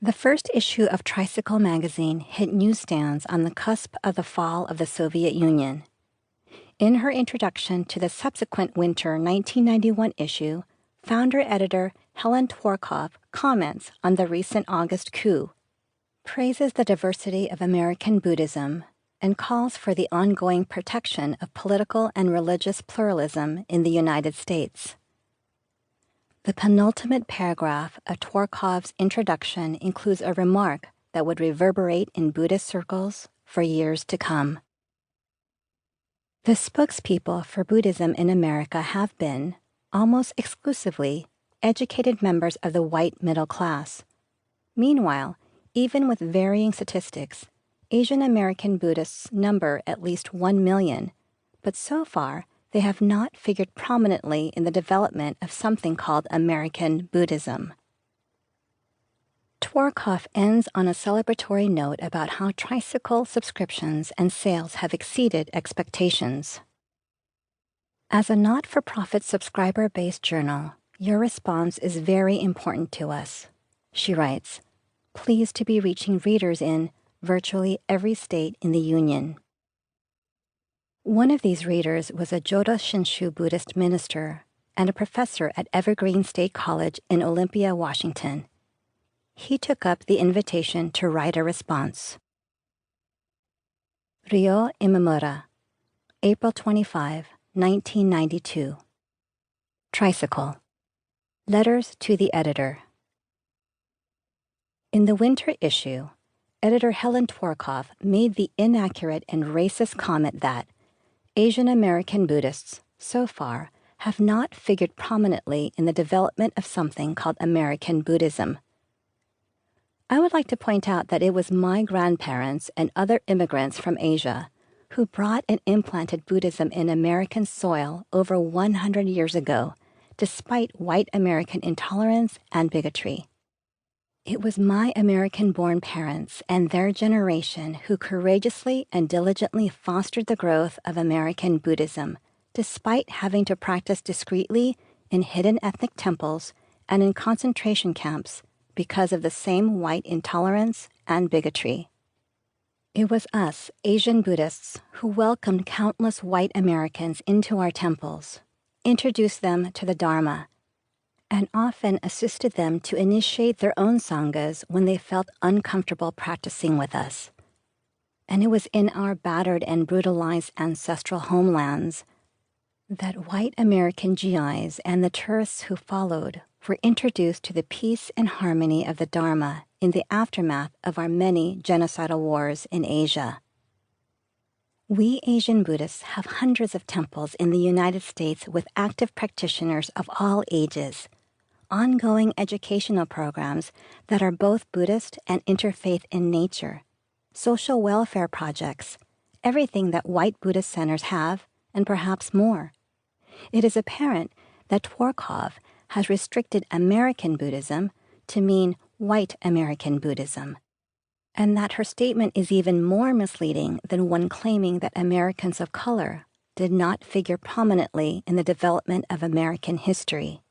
The first issue of Tricycle magazine hit newsstands on the cusp of the fall of the Soviet Union. In her introduction to the subsequent winter 1991 issue, founder-editor Helen Tworkov comments on the recent August coup, praises the diversity of American Buddhism, and calls for the ongoing protection of political and religious pluralism in the United States. The penultimate paragraph of Tworkov's introduction includes a remark that would reverberate in Buddhist circles for years to come. The spokespeople for Buddhism in America have been, almost exclusively, educated members of the white middle class. Meanwhile, even with varying statistics, Asian American Buddhists number at least 1 million, but so far they have not figured prominently in the development of something called American Buddhism. Tworkov ends on a celebratory note about how tricycle subscriptions and sales have exceeded expectations. As a not-for-profit subscriber-based journal, your response is very important to us, she writes, pleased to be reaching readers in virtually every state in the Union. One of these readers was a Jodo Shinshu Buddhist minister and a professor at Evergreen State College in Olympia, Washington. He took up the invitation to write a response. Ryo Imamura, April 25, 1992. Tricycle. Letters to the editor. In the winter issue, editor Helen Tworkov made the inaccurate and racist comment that Asian American Buddhists, so far, have not figured prominently in the development of something called American Buddhism. I would like to point out that it was my grandparents and other immigrants from Asia who brought and implanted Buddhism in American soil over 100 years ago, despite white American intolerance and bigotry. It was my American-born parents and their generation who courageously and diligently fostered the growth of American Buddhism, despite having to practice discreetly in hidden ethnic temples and in concentration camps because of the same white intolerance and bigotry. It was us, Asian Buddhists, who welcomed countless white Americans into our temples, introduced them to the Dharma, and often assisted them to initiate their own sanghas when they felt uncomfortable practicing with us. And it was in our battered and brutalized ancestral homelands that white American GIs and the tourists who followed were introduced to the peace and harmony of the Dharma in the aftermath of our many genocidal wars in Asia. We Asian Buddhists have hundreds of temples in the United States with active practitioners of all ages, ongoing educational programs that are both Buddhist and interfaith in nature, social welfare projects, everything that white Buddhist centers have, and perhaps more. It is apparent that Tworkov has restricted American Buddhism to mean white American Buddhism, and that her statement is even more misleading than one claiming that Americans of color did not figure prominently in the development of American history.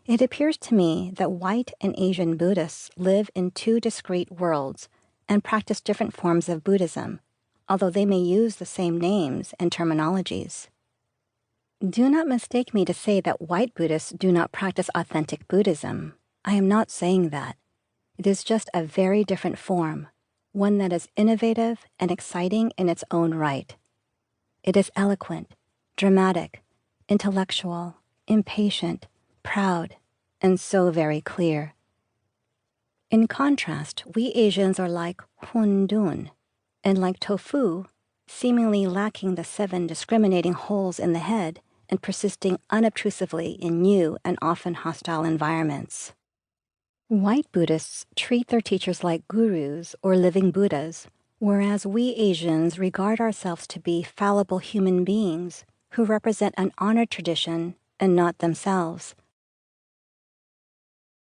It appears to me that white and Asian Buddhists live in two discrete worlds and practice different forms of Buddhism, although they may use the same names and terminologies. Do not mistake me to say that white Buddhists do not practice authentic Buddhism. I am not saying that. It is just a very different form, one that is innovative and exciting in its own right. It is eloquent, dramatic, intellectual, impatient, proud, and so very clear. In contrast, we Asians are like Hundun, and like tofu, seemingly lacking the 7 discriminating holes in the head and persisting unobtrusively in new and often hostile environments. White Buddhists treat their teachers like gurus or living Buddhas, whereas we Asians regard ourselves to be fallible human beings who represent an honored tradition and not themselves.